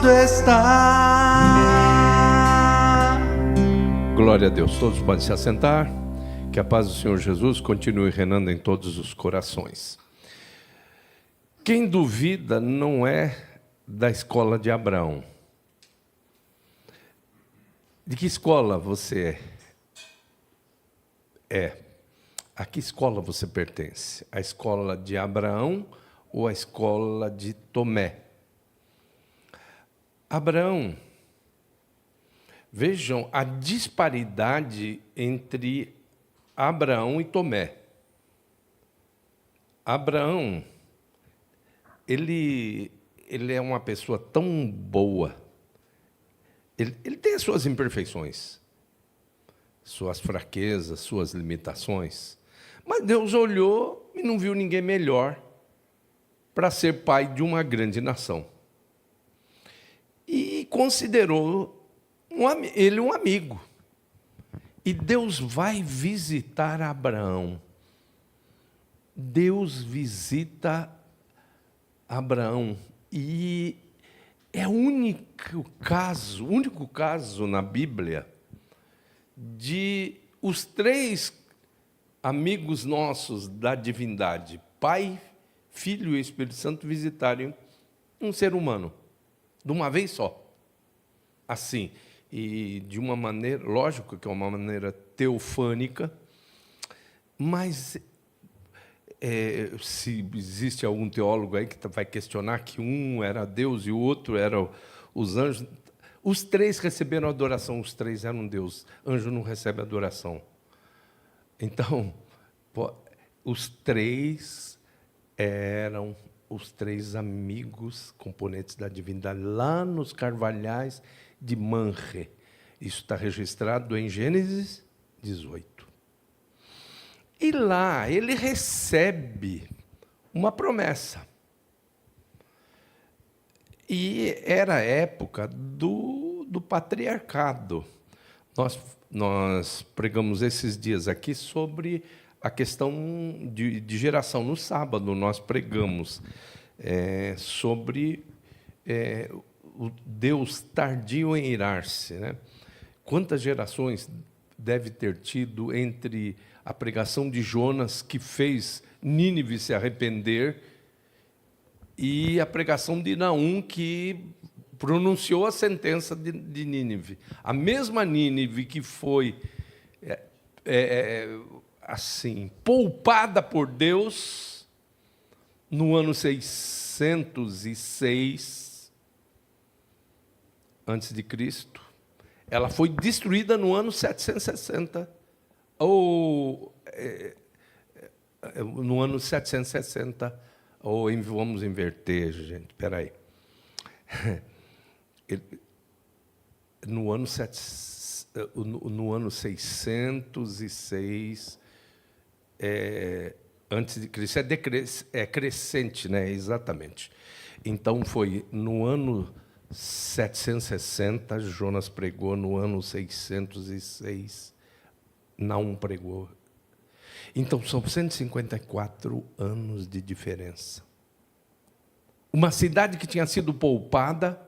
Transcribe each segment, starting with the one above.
Santo está. Glória a Deus. Todos podem se assentar. Que a paz do Senhor Jesus continue reinando em todos os corações. Quem duvida não é da escola de Abraão. De que escola você é? A que escola você pertence? A escola de Abraão ou a escola de Tomé? Abraão, vejam a disparidade entre Abraão e Tomé. Abraão, ele é uma pessoa tão boa. Ele tem as suas imperfeições, suas fraquezas, suas limitações. Mas Deus olhou e não viu ninguém melhor para ser pai de uma grande nação. E considerou ele um amigo. E Deus vai visitar Abraão. Deus visita Abraão. E é o único caso na Bíblia de os três amigos nossos da divindade, Pai, Filho e Espírito Santo, visitarem um ser humano, de uma vez só. Assim, e de uma maneira, lógico que é uma maneira teofânica, mas se existe algum teólogo aí que vai questionar que um era Deus e o outro era os anjos, os três receberam adoração, os três eram Deus. Anjo não recebe adoração. Então, os três eram os três amigos componentes da divindade, lá nos carvalhais de Manre. Isso está registrado em Gênesis 18. E lá ele recebe uma promessa. E era a época do patriarcado. Nós pregamos esses dias aqui sobre a questão de geração. No sábado nós pregamos sobre o Deus tardio em irar-se, né? Quantas gerações deve ter tido entre a pregação de Jonas, que fez Nínive se arrepender, e a pregação de Naum, que pronunciou a sentença de Nínive. A mesma Nínive que foi assim poupada por Deus no ano 606 antes de Cristo, ela foi destruída no ano 760 ou no ano 760 ou vamos inverter, gente. Espera aí. No ano 606 antes de Cristo, é crescente, né? Exatamente. Então foi no ano 760, Jonas pregou, no ano 606, Naum pregou. Então são 154 anos de diferença. Uma cidade que tinha sido poupada,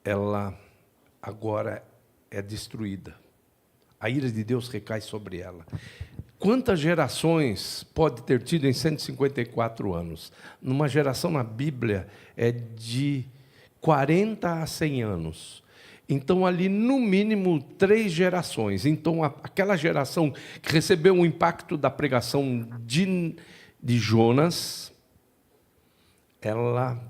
ela agora é destruída. A ira de Deus recai sobre ela. Quantas gerações pode ter tido em 154 anos? Numa geração na Bíblia é de 40 a 100 anos. Então, ali, no mínimo, 3 gerações. Então, aquela geração que recebeu o impacto da pregação de Jonas, ela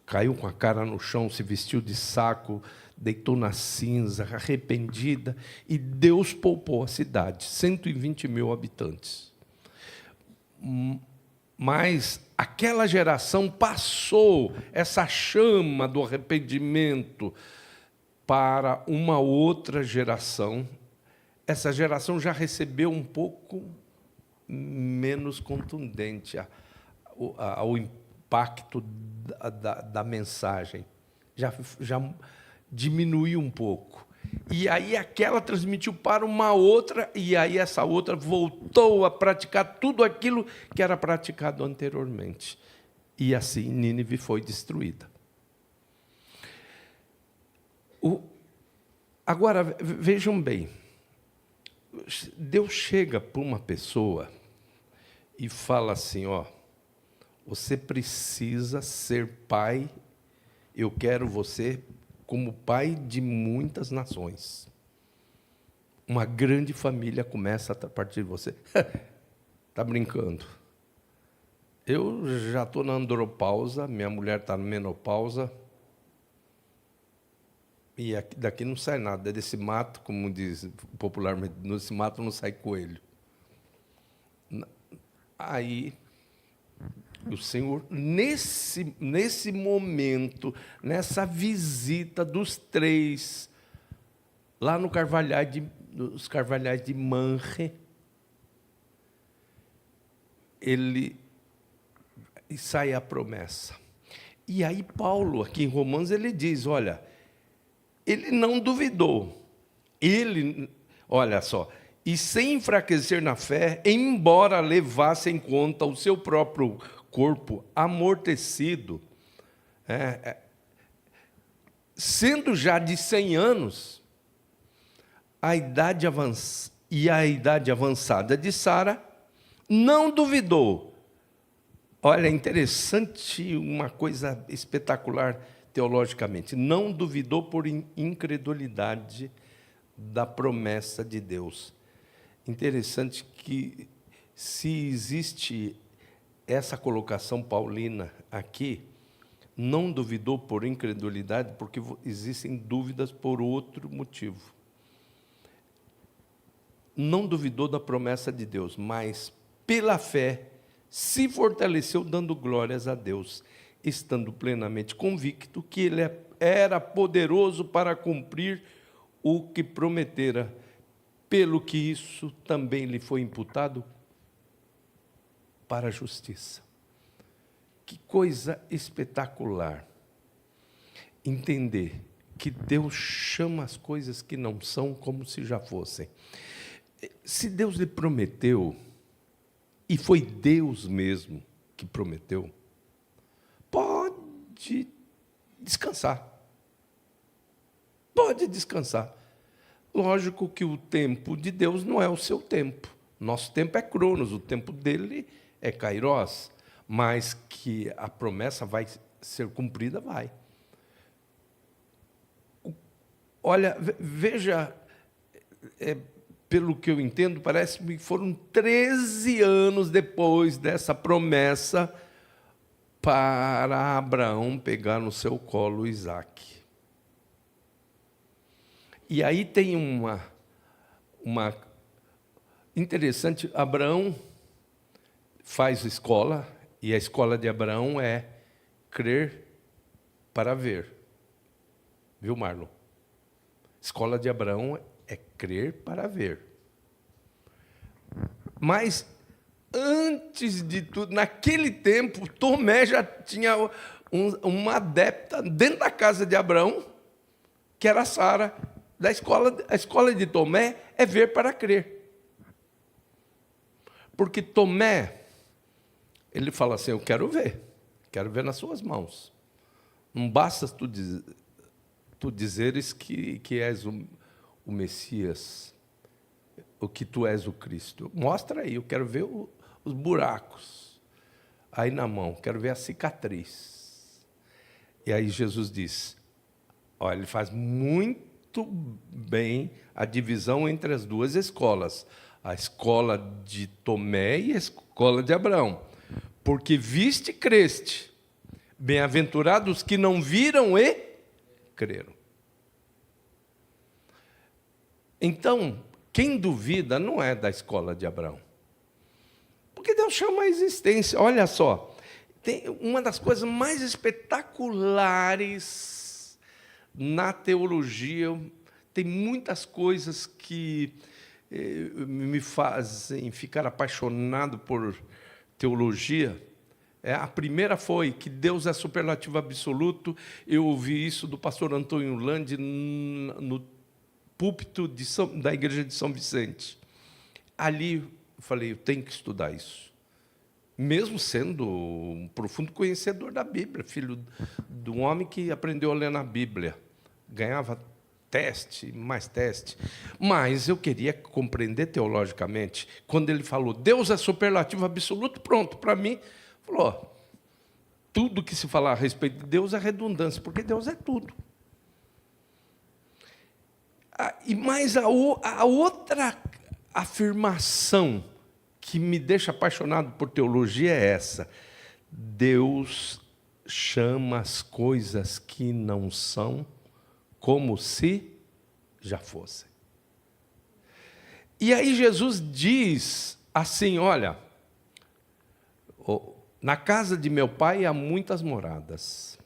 caiu com a cara no chão, se vestiu de saco, deitou na cinza, arrependida, e Deus poupou a cidade, 120 mil habitantes. Mas aquela geração passou essa chama do arrependimento para uma outra geração. Essa geração já recebeu um pouco menos contundente o impacto da mensagem. Já diminuiu um pouco. E aí aquela transmitiu para uma outra, e aí essa outra voltou a praticar tudo aquilo que era praticado anteriormente. E assim Nínive foi destruída. Agora, vejam bem, Deus chega para uma pessoa e fala assim, ó, você precisa ser pai, eu quero você como pai de muitas nações. Uma grande família começa a partir de você. Está brincando. Eu já estou na andropausa, minha mulher está na menopausa, e daqui não sai nada. Desse mato, como diz popularmente, desse mato não sai coelho. Aí, o Senhor, nesse momento, nessa visita dos três, lá no nos Carvalhais de Manre, e sai a promessa. E aí Paulo, aqui em Romanos, ele diz, olha, ele não duvidou. Olha só, e sem enfraquecer na fé, embora levasse em conta o seu próprio corpo amortecido, sendo já de 100 anos, a idade avançada de Sara, não duvidou. Olha, é interessante, uma coisa espetacular teologicamente. Não duvidou por incredulidade da promessa de Deus. Interessante que, se existe essa colocação paulina aqui, não duvidou por incredulidade, porque existem dúvidas por outro motivo. Não duvidou da promessa de Deus, mas pela fé se fortaleceu dando glórias a Deus, estando plenamente convicto que Ele era poderoso para cumprir o que prometera, pelo que isso também lhe foi imputado para a justiça. Que coisa espetacular entender que Deus chama as coisas que não são como se já fossem. Se Deus lhe prometeu, e foi Deus mesmo que prometeu, pode descansar. Pode descansar. Lógico que o tempo de Deus não é o seu tempo. Nosso tempo é Cronos, o tempo dele é Kairós. Mas que a promessa vai ser cumprida, vai. Olha, veja, pelo que eu entendo, parece-me que foram 13 anos depois dessa promessa para Abraão pegar no seu colo Isaque. E aí tem uma interessante, Abraão faz escola, e a escola de Abraão é crer para ver. Viu, Marlon? Escola de Abraão é crer para ver. Mas, antes de tudo, naquele tempo, Tomé já tinha uma adepta dentro da casa de Abraão, que era Sara. A escola de Tomé é ver para crer. Porque Tomé, ele fala assim, eu quero ver nas suas mãos. Não basta tu dizeres que és o Messias, o que tu és o Cristo. Mostra aí, eu quero ver os buracos aí na mão, quero ver a cicatriz. E aí Jesus diz, olha, ele faz muito bem a divisão entre as duas escolas, a escola de Tomé e a escola de Abraão. Porque viste e creste, bem-aventurados que não viram e creram. Então, quem duvida não é da escola de Abraão. Porque Deus chama a existência. Olha só, tem uma das coisas mais espetaculares na teologia, tem muitas coisas que me fazem ficar apaixonado por teologia. A primeira foi que Deus é superlativo absoluto. Eu ouvi isso do pastor Antônio Landi no púlpito da igreja de São Vicente. Ali eu falei, eu tenho que estudar isso. mesmo sendo um profundo conhecedor da Bíblia, filho de um homem que aprendeu a ler na Bíblia, ganhava teste, mais teste. Mas eu queria compreender teologicamente, quando ele falou, Deus é superlativo absoluto, pronto, para mim, falou, ó, tudo que se falar a respeito de Deus é redundância, porque Deus é tudo. Mas a outra afirmação que me deixa apaixonado por teologia é essa: Deus chama as coisas que não são como se já fossem. E aí Jesus diz assim, olha, na casa de meu pai há muitas moradas,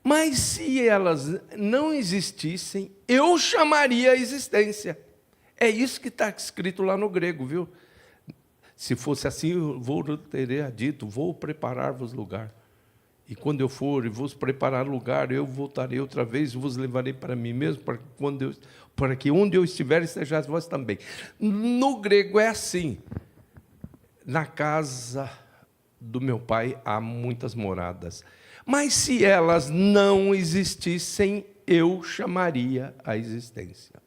mas se elas não existissem, eu chamaria a existência. É isso que está escrito lá no grego, viu? Se fosse assim, eu teria dito, vou preparar-vos lugar. E quando eu for e vos preparar lugar, eu voltarei outra vez e vos levarei para mim mesmo, para que onde eu estiver, estejais vós também. No grego é assim, na casa do meu pai há muitas moradas, mas se elas não existissem, eu chamaria a existência.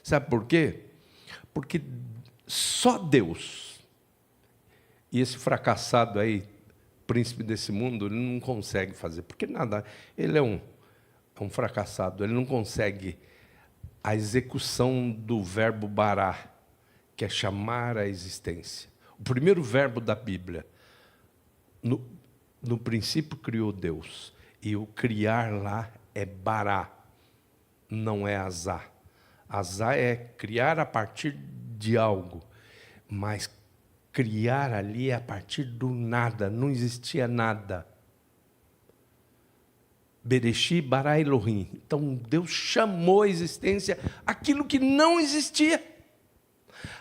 Sabe por quê? Porque só Deus, e esse fracassado aí, príncipe desse mundo, ele não consegue fazer, porque nada, ele é um fracassado, ele não consegue a execução do verbo bará, que é chamar a existência. O primeiro verbo da Bíblia, no princípio criou Deus, e o criar lá é bará, não é azá. Azá é criar a partir de algo, mas criar ali é a partir do nada, não existia nada. Bereshit bara Elohim. Então Deus chamou a existência aquilo que não existia.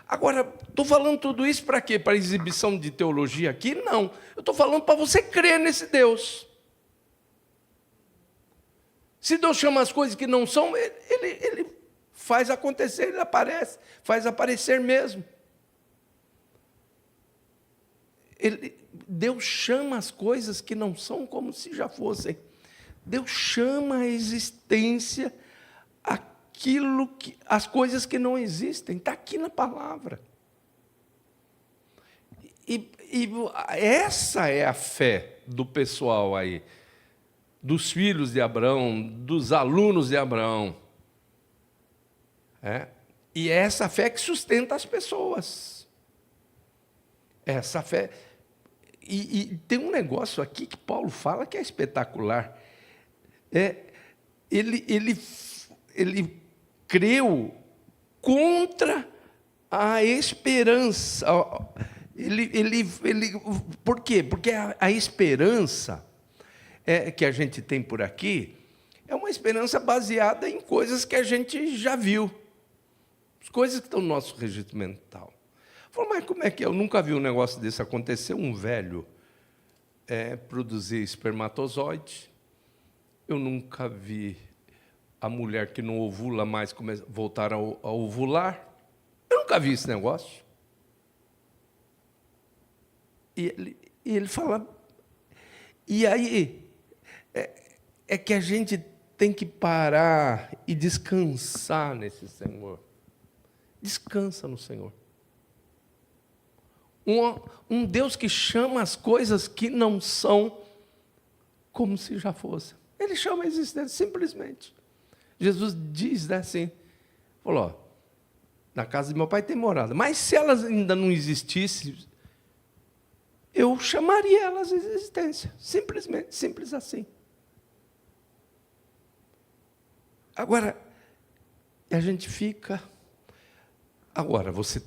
Agora, estou falando tudo isso para quê? Para exibição de teologia aqui? Não. Eu estou falando para você crer nesse Deus. Se Deus chama as coisas que não são, ele faz acontecer, ele aparece, faz aparecer mesmo. Deus chama as coisas que não são como se já fossem. Deus chama a existência as coisas que não existem. Está aqui na palavra. E essa é a fé do pessoal aí, dos filhos de Abraão, dos alunos de Abraão. E é essa fé que sustenta as pessoas. Essa fé. E tem um negócio aqui que Paulo fala que é espetacular. Ele creu contra a esperança. Por quê? Porque a esperança que a gente tem por aqui é uma esperança baseada em coisas que a gente já viu, as coisas que estão no nosso registro mental. Falei, mas como é que é? Eu nunca vi um negócio desse acontecer. Um velho produzir espermatozoide. Eu nunca vi a mulher que não ovula mais voltar a ovular. Eu nunca vi esse negócio. E ele fala... E aí, é que a gente tem que parar e descansar nesse Senhor. Descansa no Senhor. Um Deus que chama as coisas que não são como se já fossem. Ele chama a existência, simplesmente. Jesus diz assim, falou, ó, na casa de meu pai tem morada, mas se elas ainda não existissem, eu chamaria elas de existência. Simplesmente, simples assim. Agora, a gente fica... Agora, você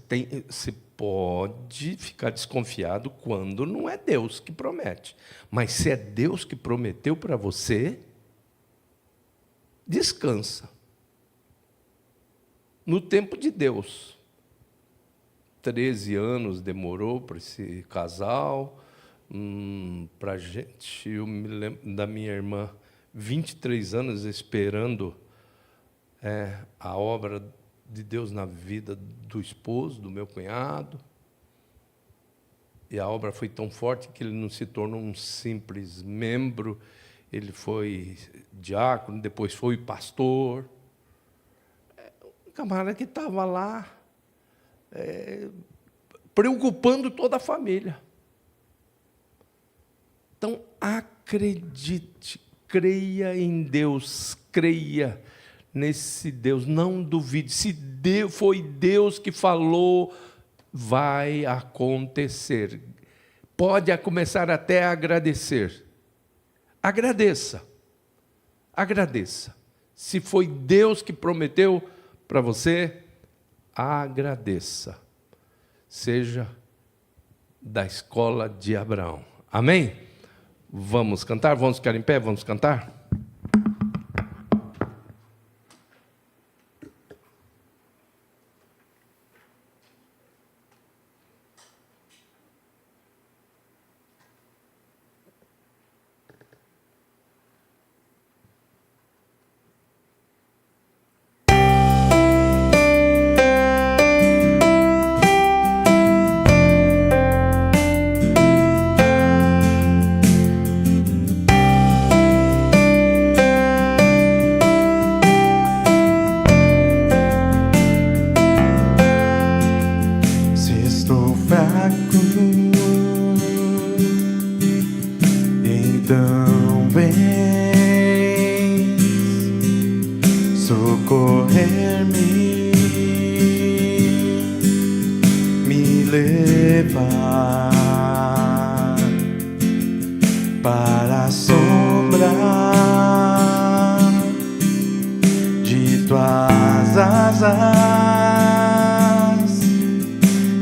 pode ficar desconfiado quando não é Deus que promete. Mas se é Deus que prometeu para você, descansa. No tempo de Deus, 13 anos demorou para esse casal, para a gente, eu me lembro da minha irmã, 23 anos esperando a obra de Deus na vida do esposo, do meu cunhado. E a obra foi tão forte que ele não se tornou um simples membro, ele foi diácono, depois foi pastor. Um camarada que estava lá, preocupando toda a família. Então, acredite, creia em Deus, creia nesse Deus, não duvide. Se foi Deus que falou, vai acontecer. Pode começar até a agradecer. Agradeça. Agradeça. Se foi Deus que prometeu para você, agradeça. Seja da escola de Abraão. Amém? Vamos cantar? Vamos ficar em pé? Vamos cantar? Então vem socorrer-me, me levar para a sombra de tuas asas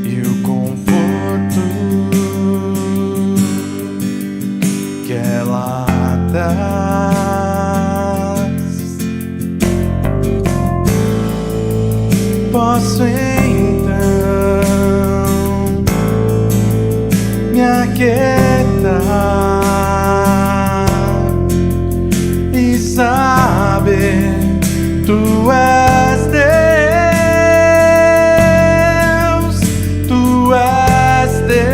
e o conforto que ela traz. Posso então me aquietar e saber tu és Deus, tu és Deus.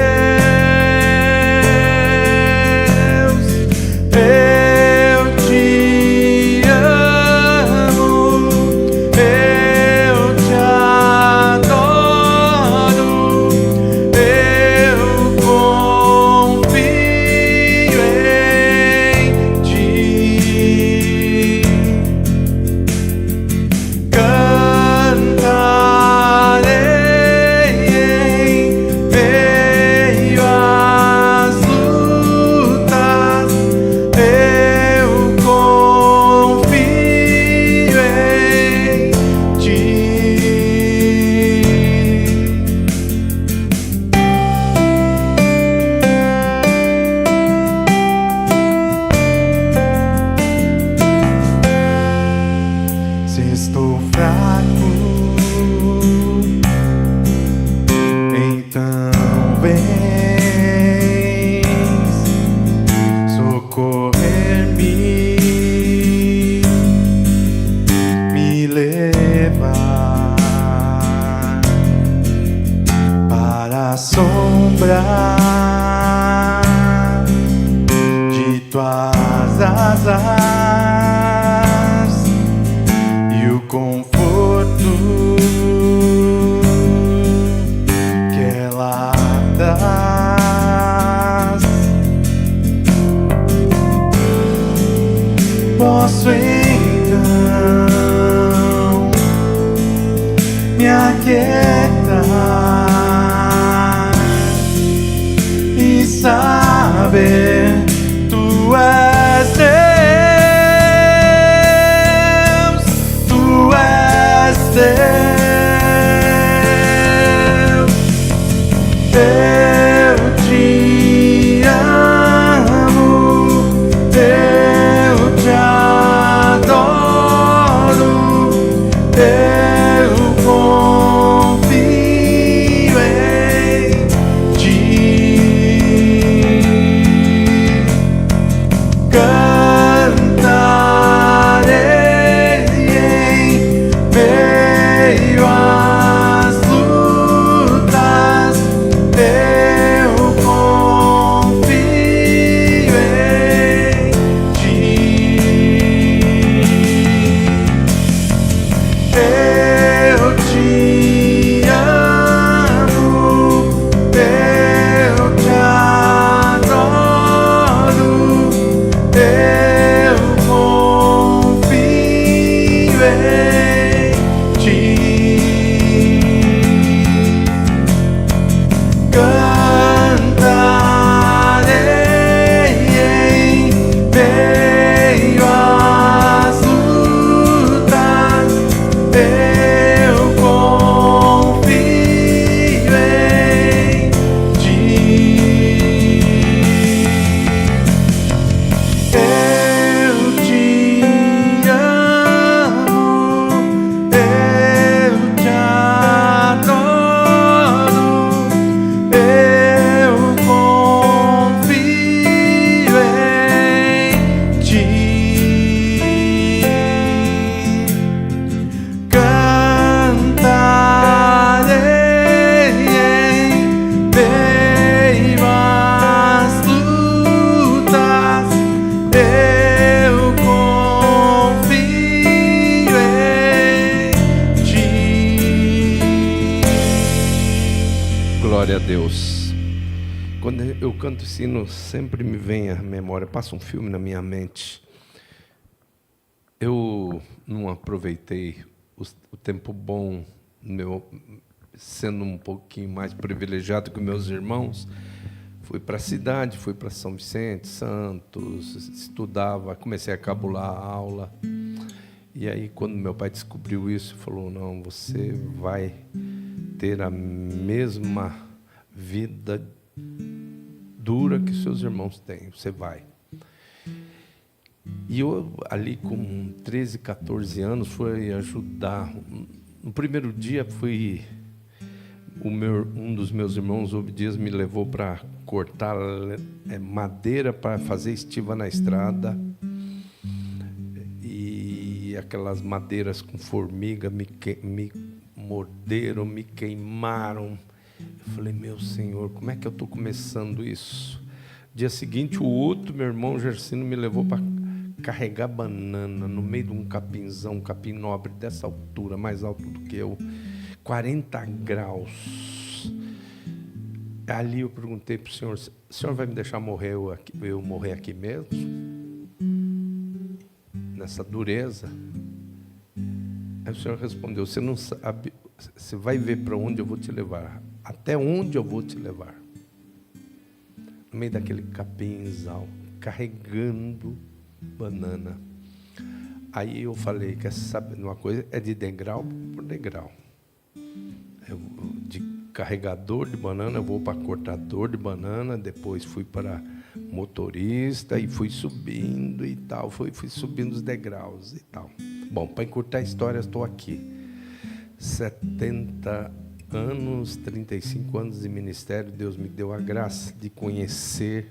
Eu te amo, eu te adoro, eu confio em ti. Cantarei em meio às lutas, eu confio em ti. Se estou fraco, então vens socorrer-me, me levar para a sombra de tuas asas e o conforto que ela traz. Posso então me aquietar e saber tu és Deus, tu és Deus. Eu te amo, eu te adoro, eu confio eu confio em ti. Glória a Deus. Quando eu canto esse hino, sempre me vem à memória, passa um filme na minha mente. Eu não aproveitei o tempo bom, sendo um pouquinho mais privilegiado que meus irmãos. Fui para a cidade, fui para São Vicente, Santos, estudava, comecei a cabular a aula. E aí, quando meu pai descobriu isso, falou, não, você vai ter a mesma vida dura que seus irmãos têm, você vai. E eu, ali com 13, 14 anos, fui ajudar. No primeiro dia, um dos meus irmãos, Obdias, me levou para cortar madeira para fazer estiva na estrada. E aquelas madeiras com formiga me morderam, me queimaram. Eu falei, meu Senhor, como é que eu estou começando isso? Dia seguinte, o outro, meu irmão Gersino, me levou para carregar banana no meio de um capinzão, um capim nobre dessa altura, mais alto do que eu, 40 graus. Ali eu perguntei para o senhor vai me deixar morrer eu morrer aqui mesmo? Nessa dureza? Aí o senhor respondeu, você não sabe, você vai ver para onde eu vou te levar, até onde eu vou te levar. No meio daquele capinzal, carregando banana. Aí eu falei, quer saber uma coisa? É de degrau por degrau. De carregador de banana, eu vou para cortador de banana, depois fui para motorista e fui subindo e tal, fui subindo os degraus e tal. Bom, para encurtar a história, estou aqui. 70 anos, 35 anos de ministério, Deus me deu a graça de conhecer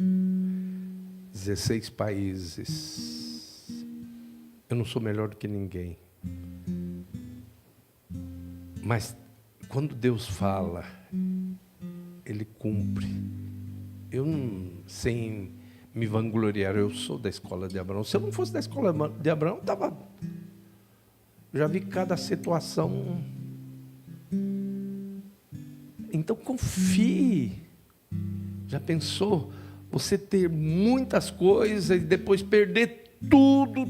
16 países. Eu não sou melhor do que ninguém. Mas quando Deus fala, Ele cumpre. Eu não, sem me vangloriar, eu sou da escola de Abraão. Se eu não fosse da escola de Abraão, já vi cada situação. Então confie. Já pensou? Você ter muitas coisas e depois perder tudo,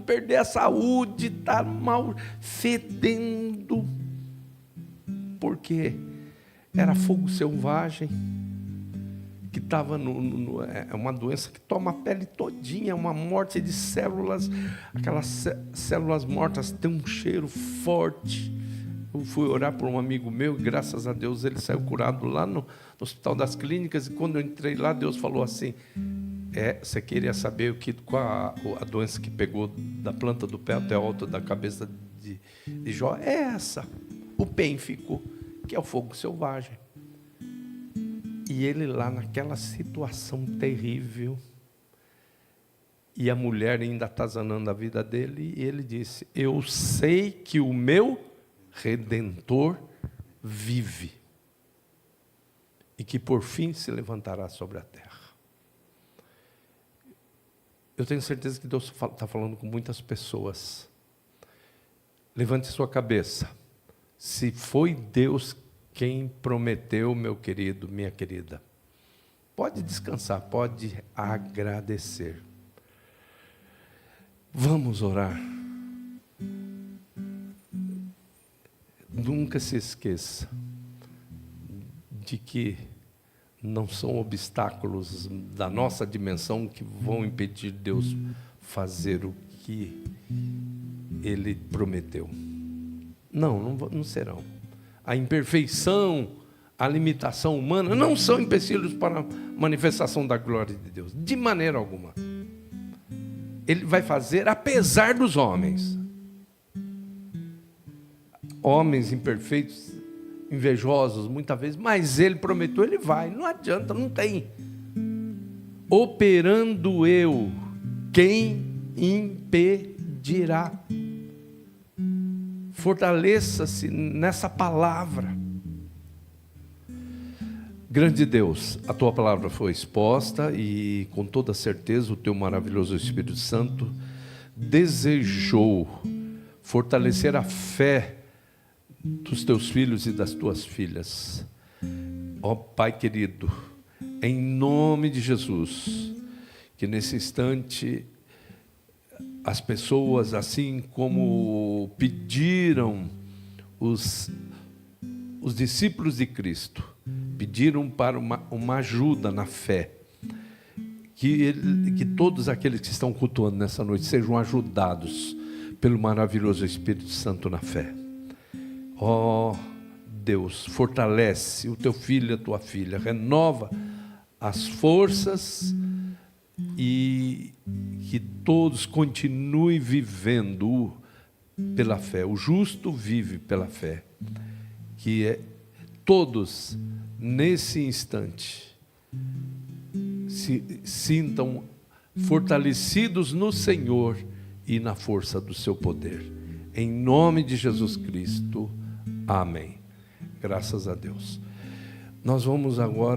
perder a saúde, estar mal, fedendo, porque era fogo selvagem, que estava é uma doença que toma a pele todinha, uma morte de células, aquelas células mortas têm um cheiro forte. Eu fui orar por um amigo meu e graças a Deus ele saiu curado lá no Hospital das Clínicas, e quando eu entrei lá, Deus falou assim, você queria saber qual a doença que pegou da planta do pé até a alta da cabeça de Jó? É essa, o pênfico, que é o fogo selvagem. E ele lá naquela situação terrível, e a mulher ainda atazanando a vida dele, e ele disse, eu sei que o meu Redentor vive, e que por fim se levantará sobre a terra. Eu tenho certeza que Deus está falando com muitas pessoas. Levante sua cabeça. Se foi Deus quem prometeu, meu querido, minha querida, pode descansar, pode agradecer. Vamos orar. Nunca se esqueça de que não são obstáculos da nossa dimensão que vão impedir Deus fazer o que Ele prometeu. Não serão. A imperfeição, a limitação humana não são empecilhos para a manifestação da glória de Deus, de maneira alguma. Ele vai fazer apesar dos homens. Homens imperfeitos, invejosos, muitas vezes, mas Ele prometeu, Ele vai, não adianta, não tem. Operando eu, quem impedirá? Fortaleça-se nessa palavra. Grande Deus, a tua palavra foi exposta e com toda certeza o teu maravilhoso Espírito Santo desejou fortalecer a fé dos teus filhos e das tuas filhas. Ó Pai querido, em nome de Jesus, que nesse instante as pessoas, assim como pediram os discípulos de Cristo, pediram para uma ajuda na fé, que todos aqueles que estão cultuando nessa noite sejam ajudados pelo maravilhoso Espírito Santo na fé. Ó Deus, fortalece o teu filho e a tua filha, renova as forças e que todos continuem vivendo pela fé. O justo vive pela fé. Que todos, nesse instante, se sintam fortalecidos no Senhor e na força do seu poder. Em nome de Jesus Cristo. Amém. Graças a Deus. Nós vamos agora